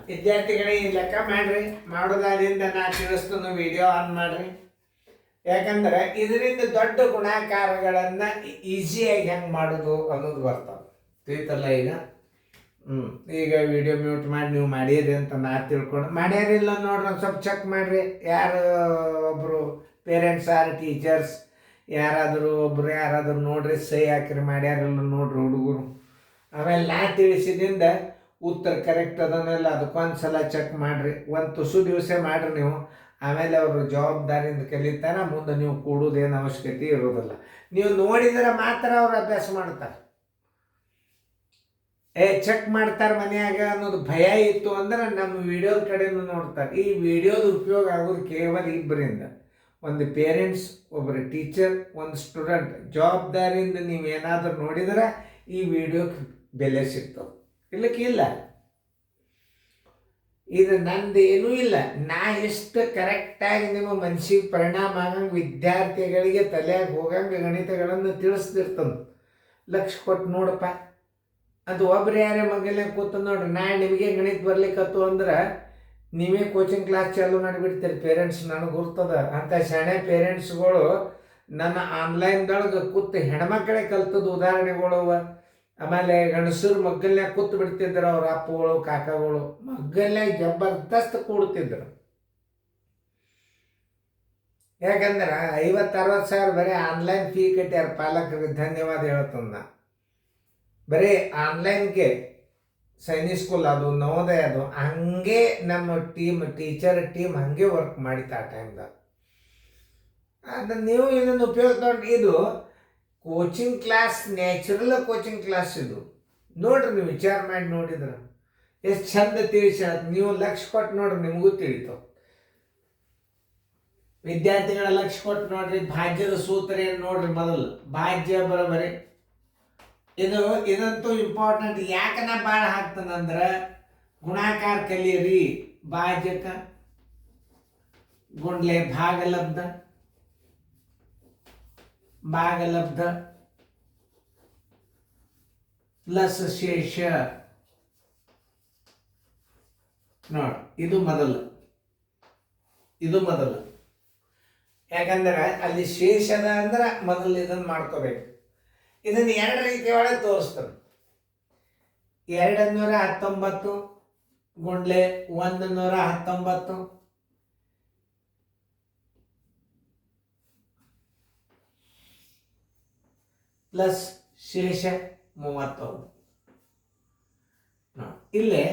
ವಿದ್ಯಾರ್ಥಿಗಳಿಗೆ ಲೆಕ್ಕ ಮಾಡ್ರಿ. ಮಾಡೋದಾದ್ರಿಂದ ನಾ ತಿಳಿಸ್ತಾನು ವಿಡಿಯೋ ಆನ್ ಮಾಡ್ರಿ. ಯಾಕಂದ್ರೆ ಇದರಿಂದ ದೊಡ್ಡ ಗುಣಾಕಾರಗಳನ್ನ ಈಸಿಯಾಗಿ ಹೆಂಗೆ ಮಾಡೋದು ಅನ್ನೋದು ಬರ್ತಾವೆ. ತಿಳಿತಲ್ಲ ಈಗ. ಈಗ ವಿಡಿಯೋ ಮ್ಯೂಟ್ ಮಾಡಿ ನೀವು ಮಾಡಿರಿ ಅಂತ ನಾ ತಿಳ್ಕೊಂಡು ಮಾಡ್ಯಾರಿಲ್ಲ ನೋಡ್ರಿ. ಒಂದು ಸ್ವಲ್ಪ ಚೆಕ್ ಮಾಡಿರಿ. ಯಾರು ಒಬ್ಬರು ಪೇರೆಂಟ್ಸ್ ಆರ್ ಟೀಚರ್ಸ್ ಯಾರಾದರೂ ಒಬ್ಬರು ಯಾರಾದರೂ ನೋಡ್ರಿ, ಸಹಿ ಹಾಕಿರಿ. ಮಾಡ್ಯಾರಿಲ್ಲ ನೋಡ್ರಿ ಹುಡುಗರು. ಆಮೇಲೆ ನಾ ತಿಳಿಸಿದಿಂದ ಉತ್ತರ ಕರೆಕ್ಟ್ ಅದನ್ನೆಲ್ಲ ಅದಕ್ಕೊಂದು ಸಲ ಚೆಕ್ ಮಾಡಿರಿ. ಒಂದು ತುಸು ದಿವಸ ಮಾಡಿರಿ ನೀವು. ಆಮೇಲೆ ಅವರು ಜವಾಬ್ದಾರಿಯಿಂದ ಕಲಿತಾರ. ಮುಂದೆ ನೀವು ಕೂಡೋದೇನು ಅವಶ್ಯಕತೆ ಇರೋದಿಲ್ಲ. ನೀವು ನೋಡಿದರೆ ಮಾತ್ರ ಅವ್ರು ಅಭ್ಯಾಸ ಮಾಡ್ತಾರೆ. ಚೆಕ್ ಮಾಡ್ತಾರೆ ಮನೆಯಾಗ ಅನ್ನೋದು ಭಯ ಇತ್ತು ಅಂದ್ರೆ ನಮ್ಮ ವಿಡಿಯೋದ ಕಡೆನೂ ನೋಡ್ತಾರೆ. ಈ ವಿಡಿಯೋದ ಉಪಯೋಗ ಆಗೋದು ಕೇವಲ ಇಬ್ಬರಿಂದ, ಒಂದು ಪೇರೆಂಟ್ಸ್, ಒಬ್ಬರು ಟೀಚರ್, ಒಂದು ಸ್ಟೂಡೆಂಟ್. ಜವಾಬ್ದಾರಿಯಿಂದ ನೀವು ಏನಾದರೂ ನೋಡಿದ್ರೆ ಈ ವಿಡಿಯೋಕ್ಕೆ ಬೆಲೆ ಸಿಗ್ತವೆ. ಇಲ್ಲ ಇದು ನಂದು ಏನೂ ಇಲ್ಲ. ನಾ ಎಷ್ಟು ಕರೆಕ್ಟಾಗಿ ನಿಮ್ಮ ಮನಸ್ಸಿಗೆ ಪರಿಣಾಮ ಆಗಂಗೆ ವಿದ್ಯಾರ್ಥಿಗಳಿಗೆ ತಲೆಯಾಗಿ ಹೋಗಂಗೆ ಗಣಿತಗಳನ್ನು ತಿಳಿಸ್ತಿರ್ತಂದು. ಲಕ್ಷ ಕೊಟ್ಟು ನೋಡಪ್ಪ ಅದು ಒಬ್ರು ಯಾರೇ ಮಗಲೇ ಕೂತು ನೋಡ್ರಿ. ನಾ ನಿಮಗೆ ಗಣಿತ ಬರ್ಲಿಕ್ಕತ್ತು ಅಂದ್ರೆ ನೀವೇ ಕೋಚಿಂಗ್ ಕ್ಲಾಸ್ ಚಾಲು ಮಾಡಿಬಿಡ್ತೀರಿ. ಪೇರೆಂಟ್ಸ್ ನನಗೆ ಗುರ್ತದ ಅಂತ ಶಾಣೆ ಪೇರೆಂಟ್ಸ್ಗಳು ನನ್ನ ಆನ್ಲೈನ್ದೊಳಗೆ ಕೂತು ಹೆಣ್ಮಕ್ಳೇ ಕಲ್ತದ್ದು ಉದಾಹರಣೆಗಳು. ಆಮೇಲೆ ಗಂಡಸರು ಮಗ್ಗಲ್ನಾಗ ಕೂತು ಬಿಡ್ತಿದ್ರು. ಅವ್ರ ಅಪ್ಪಗಳು ಕಾಕಗಳು ಮಗ್ಗಲ್ನಾಗ ಜಬರ್ದಸ್ತ್ ಕೂಡ್ತಿದ್ರು. ಯಾಕಂದ್ರೆ 50-60 ಸಾವಿರ ಬರೀ ಆನ್ಲೈನ್ ಫೀ ಕಟ್ಟ್ಯಾರ ಪಾಲಕರಿಗೆ. ಧನ್ಯವಾದ ಹೇಳ್ತಂದ. ಬರೀ ಆನ್ಲೈನ್ಗೆ ಸೈನಿಕ್ ಸ್ಕೂಲ್ ಅದು ನವೋದಯ ಅದು ಹಂಗೆ ನಮ್ಮ ಟೀಚರ್ ಟೀಮ್ ಹಂಗೆ ವರ್ಕ್ ಮಾಡಿತ್ತು ಆ ಟೈಮ್ದಾಗ. ಅದನ್ನು ನೀವು ಇದನ್ನು ಉಪಯೋಗ ನೋಡಿ. ಇದು coaching class, natural coaching class ಇದು. ನೋಡ್ರಿ, ನೀವು ವಿಚಾರ ಮಾಡಿ ನೋಡಿದ್ರೆ ಎಷ್ಟು ಚಂದ ತಿಳಿಸ. ನೀವು ಲಕ್ಷ ಕೊಟ್ಟು ನೋಡ್ರಿ, ನಿಮಗೂ ತಿಳಿತಾವ. ವಿದ್ಯಾರ್ಥಿಗಳ ಲಕ್ಷ ಕೊಟ್ಟು ನೋಡ್ರಿ. ಭಾಜ್ಯದ ಸೂತ್ರ ಏನು ನೋಡ್ರಿ. ಮೊದಲು ಭಾಜ್ಯ ಬರೋಬರಿ ಇದಂತೂ ಇಂಪಾರ್ಟೆಂಟ್. ಯಾಕೆ ನಾ ಭಾಳ ಹಾಕ್ತಾನಂದ್ರೆ ಗುಣಾಕಾರ ಕಲಿಯಿರಿ. ಭಾಜ್ಯಕ ಗುಂಡ್ಲೆ ಭಾಗಲಬ್ಧ ಪ್ಲಸ್ ಶೇಷ. ನೋಡಿ, ಇದು ಮೊದಲು. ಯಾಕಂದ್ರೆ ಅಲ್ಲಿ ಶೇಷದ ಅಂದ್ರೆ ಮೊದಲು ಇದನ್ನು ಮಾಡ್ಕೋಬೇಕು. ಇದನ್ನು 2 ರೀತಿ ಒಳಗೆ ತೋರಿಸ್ತಾರೆ. 219 ಗುಂಡ್ಲೆ 119 ಪ್ಲಸ್ ಶೇಷ 39.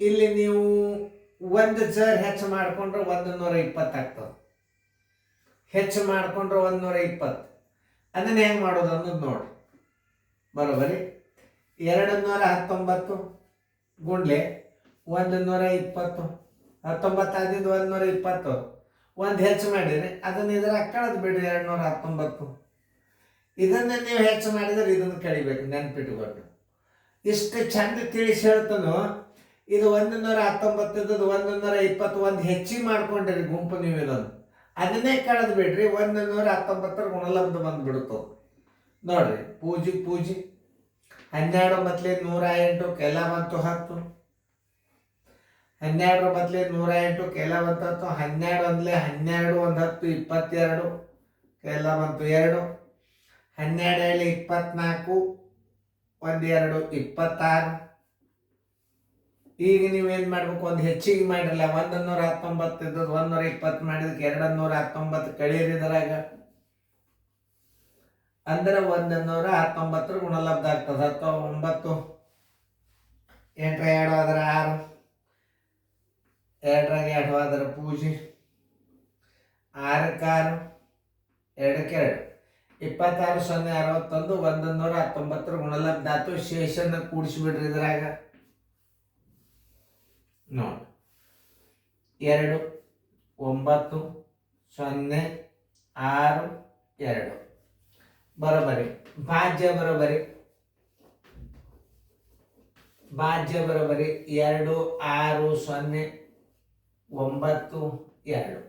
ಇಲ್ಲಿ ನೀವು 1 ಸರ್ ಹೆಚ್ಚು ಮಾಡಿಕೊಂಡ್ರೆ 120 ಆಗ್ತದೆ. ಹೆಚ್ಚು ಮಾಡಿಕೊಂಡ್ರೆ 120. ಅದನ್ನು ಹೆಂಗೆ ಮಾಡೋದು ಅನ್ನೋದು ನೋಡ್ರಿ. ಬರೋಬರಿ 219 ಗುಂಡ್ಲೆ 120. 19 ಆದಿಂದ 120 ಒಂದು ಹೆಚ್ಚು ಮಾಡಿರಿ. ಅದನ್ನು ಇದರ ಕಳೆದು ಬಿಡ್ರಿ 219. ಇದನ್ನು ನೀವು ಹೆಚ್ಚು ಮಾಡಿದರೆ ಇದನ್ನು ಕಳಿಬೇಕು. ನೆನ್ಪಿಟ್ಕೊಂಡು ಇಷ್ಟು ಚಂದ ತಿಳಿಸಿ ಹೇಳ್ತಾನೋ. ಇದು 119 ಇದ್ದದ್ದು 120 ಒಂದು ಹೆಚ್ಚಿಗೆ ಮಾಡ್ಕೊಂಡಿರಿ ಗುಂಪು. ನೀವು ಇದನ್ನು ಅದನ್ನೇ ಕಳೆದು ಬಿಡ್ರಿ. 119 ಗುಣಲಬ್ಧ ಬಂದುಬಿಡ್ತವೆ ನೋಡ್ರಿ. ಪೂಜಿ 12 ಬದಲೇ 108 ಕೆಲ ಬಂತು 10. 12 ಬದಲೇ 108 ಕೆಲ ಬಂತು 10. 12 ಒಂದಲೇ 12 1 10 22 ಕೆಲ ಬಂತು 2. 12 24 1 2 26. ಈಗ ನೀವೇನು ಮಾಡ್ಬೇಕು, ಒಂದು ಹೆಚ್ಚಿಗೆ ಮಾಡಿರಲ್ಲ. 119 ಇದ್ದದ್ದು 120 ಮಾಡಿದಕ್ಕೆ 219 ಕಳೀರಿದ್ರಾಗ ಅಂದ್ರೆ 119 ಗುಣಲಬ್ಧ ಆಗ್ತದೆ. 9 8 2 ಆದ್ರೆ 6. 2 2 ಆದ್ರೆ ಪೂಜೆ 6 6 2 2 26 0 61 119 ಗುಣಲಬ್ಧ ಆಯ್ತು. ಶೇಷನ ಕೂಡಿಸ್ಬಿಡ್ರಿ ಇದ್ರಾಗ ನೋಡಿ. 2 9 0 6 2 ಬರೋಬರಿ. ಭಾಜ್ಯ ಬರೋಬರಿ 2 6 0 9 2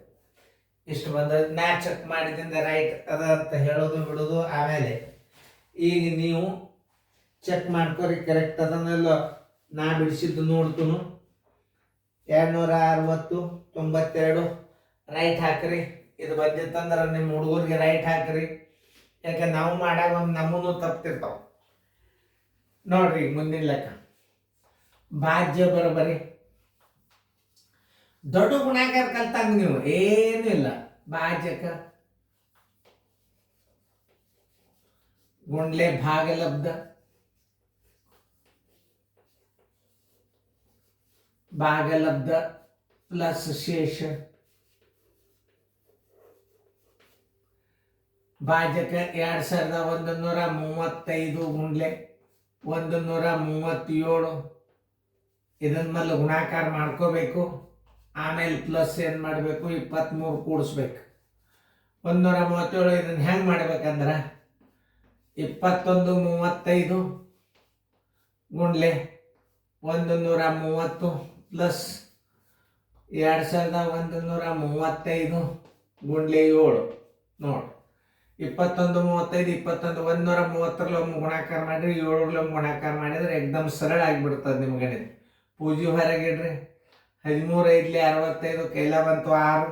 ಇಷ್ಟು ಬಂದ. ನಾ ಚೆಕ್ ಮಾಡಿದಿಂದ ರೈಟ್ ಅದ ಅಂತ ಹೇಳೋದು ಬಿಡೋದು. ಆಮೇಲೆ ಈಗ ನೀವು ಚೆಕ್ ಮಾಡ್ಕೊರಿ ಕರೆಕ್ಟ್ ಅದನ್ನೆಲ್ಲ. ನಾ ಬಿಡಿಸಿದ್ದು ನೋಡ್ತನು 260 92 ರೈಟ್ ಹಾಕ್ರಿ. ಇದು ಬಂದಿತ್ತಂದ್ರೆ ನಿಮ್ಮ ಹುಡುಗರಿಗೆ ರೈಟ್ ಹಾಕ್ರಿ. ಯಾಕೆ ನಾವು ಮಾಡಾಗ ಒಂದು ನಮ್ಮೂ ತಪ್ತಿರ್ತಾವ ನೋಡ್ರಿ. ಈಗ ಮುಂದಿನ ಲೆಕ್ಕ ಭಾಜ್ಯ ಬರೋಬರಿ ದೊಡ್ಡ ಗುಣಾಕಾರ ಕಲ್ತಂಗ ನೀವು ಏನೂ ಇಲ್ಲ. ಭಾಜಕ ಗುಂಡ್ಲೆ ಭಾಗಲಬ್ಧ ಭಾಗಲಬ್ಧ ಪ್ಲಸ್ ಶೇಷ. ಭಾಜಕ 2135 ಗುಂಡ್ಲೆ 137. ಇದನ್ನ ಮೇಲೆ ಗುಣಾಕಾರ ಮಾಡ್ಕೋಬೇಕು. ಆಮೇಲೆ ಪ್ಲಸ್ ಏನು ಮಾಡಬೇಕು 23 ಕೂಡಿಸ್ಬೇಕು. 137 ಇದನ್ನ ಹೆಂಗೆ ಮಾಡ್ಬೇಕಂದ್ರೆ 2135 ಗುಂಡ್ಲೆ 130 ಪ್ಲಸ್ 2135 ಗುಂಡ್ಲೆ 7 ನೋಡಿ. 2135 130 ಗುಣಾಕಾರ ಮಾಡಿರಿ, 7 ಗುಣಾಕಾರ ಮಾಡಿದ್ರೆ ಎಕ್ದಮ್ ಸರಳ ಆಗಿಬಿಡ್ತದೆ ನಿಮ್ಮ ಗಣಿತ. ಪೂಜೆ ಹೊರಗಿಡ್ರಿ. 13 5 65 ಕೈಲ ಬಂತು 6.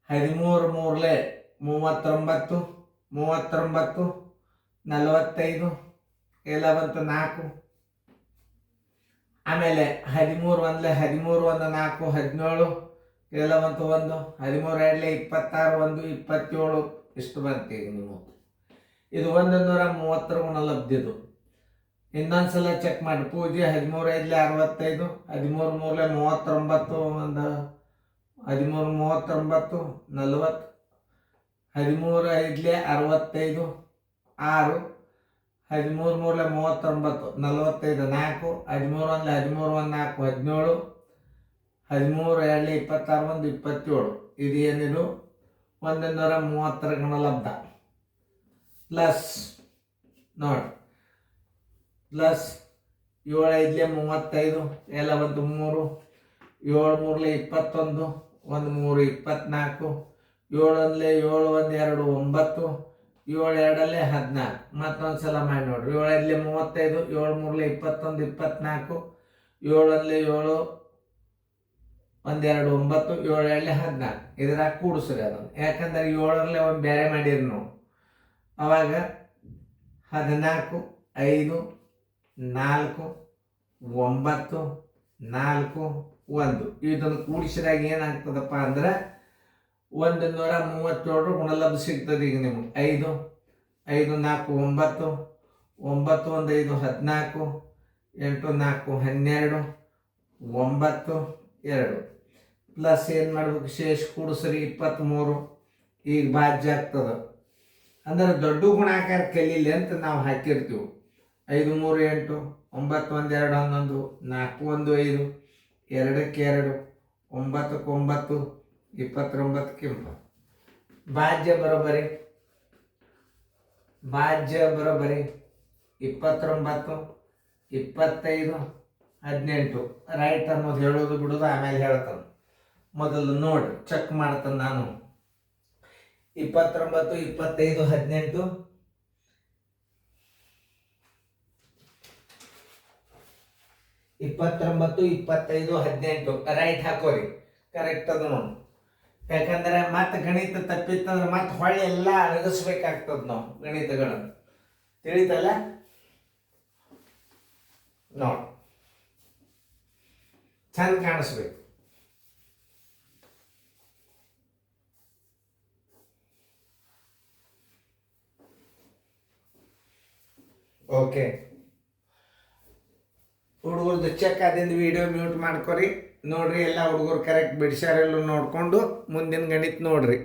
13 3 39 39 45 ಕೈಲ ಬಂತು 4. ಆಮೇಲೆ 13 1 13 1 4 17 ಕೈಲ ಬಂತು 1. 13 2 26 1 27 ಇಷ್ಟು ಬಂತು. ಈಗ ನೀವು ಇದು 130 ಗುಣಲಬ್ಧಿದು. ಇನ್ನೊಂದ್ಸಲ ಚೆಕ್ ಮಾಡಿ. ಪೂಜೆ 13 5 65 13 3 39 ಒಂದು 13 39 40 13 5 65 6 13 3 39 45 4 13 1 13 1 4 17 13 2 26 1 27. ಇದು ಏನಿದು 130 ಗುಣಲಬ್ಧ ಪ್ಲಸ್ ನೋಡಿ ಪ್ಲಸ್ 7 5 35 ಎಲ್ಲ ಒಂದು 3 7 3 21 1 3 24 7 1 7 1 2 9 7 2 14. ಮತ್ತೊಂದ್ಸಲ ಮಾಡಿ ನೋಡ್ರಿ. 7 5 35 7 3 21 24 7 1 7 1 2 9 7 2 14. ಇದ್ರಾಗ ಕೂಡಿಸ್ರಿ ಅದನ್ನು. ಯಾಕಂದ್ರೆ 7ರಲ್ಲಿ ಒಂದು ಬೇರೆ ಮಾಡಿರಿ ನಾವು. ಅವಾಗ 14 5 4 9 4 1 ಇದನ್ನು ಕೂಡಿಸಿದಾಗ ಏನಾಗ್ತದಪ್ಪ ಅಂದ್ರೆ 137 ಗುಣಲಬ್ಧ ಸಿಗ್ತದೆ. ಈಗ ನಿಮ್ಗೆ 5 5 4 9 9 1 5 14 8 4 12 9 2 ಪ್ಲಸ್ ಏನು ಮಾಡ್ಬೇಕು ಶೇಷ ಕೂಡಿಸ್ರಿ 23. ಈಗ ಭಾಜ್ಯ ಆಗ್ತದೆ. ಅಂದ್ರೆ ದೊಡ್ಡ ಗುಣಾಕಾರ ಕಲೀಲಿ ಅಂತ ನಾವು ಹಾಕಿರ್ತೀವಿ. 5 3 8 9 1 2 11 4 1 5 2ಕ್ಕೆ 2 9ಕ್ಕೆ 9 29ಕ್ಕೆ 9. ಭಾಜ್ಯ ಬರೋಬರಿ 29 25 18. ರೈಟ್ ಅನ್ನೋದು ಹೇಳೋದು ಬಿಡೋದು ಆಮೇಲೆ ಹೇಳ್ತಾನೆ. ಮೊದಲು ನೋಡಿ ಚೆಕ್ ಮಾಡ್ತಾನೆ ನಾನು. 29 25 18 29 25 18 ರೈಟ್ ಹಾಕೋರಿ. ಕರೆಕ್ಟ್ ಅದು ನೋಡಿ. ಯಾಕಂದ್ರೆ ಮತ್ತೆ ಗಣಿತ ತಪ್ಪಿತ್ತಂದ್ರೆ ಮತ್ತೆ ಹೊಳ್ಳಿ ಎಲ್ಲ ಅಳಗಿಸ್ಬೇಕಾಗ್ತದ ನಾವು ಗಣಿತಗಳನ್ನು. ತಿಳಿತಲ್ಲ ನೋಡಿ, ಚಂದ ಕಾಣಿಸ್ಬೇಕು. ಓಕೆ, ಹುಡುಗರದ್ದು ಚೆಕ್ ಆದಿಂದ ವಿಡಿಯೋ ಮ್ಯೂಟ್ ಮಾಡ್ಕೊರಿ. ನೋಡ್ರಿ ಎಲ್ಲ ಹುಡುಗರು ಕರೆಕ್ಟ್ ಬಿಡಿಸ್ಯಾರೆಲ್ಲ ನೋಡ್ಕೊಂಡು ಮುಂದಿನ ಗಣಿತ ನೋಡ್ರಿ.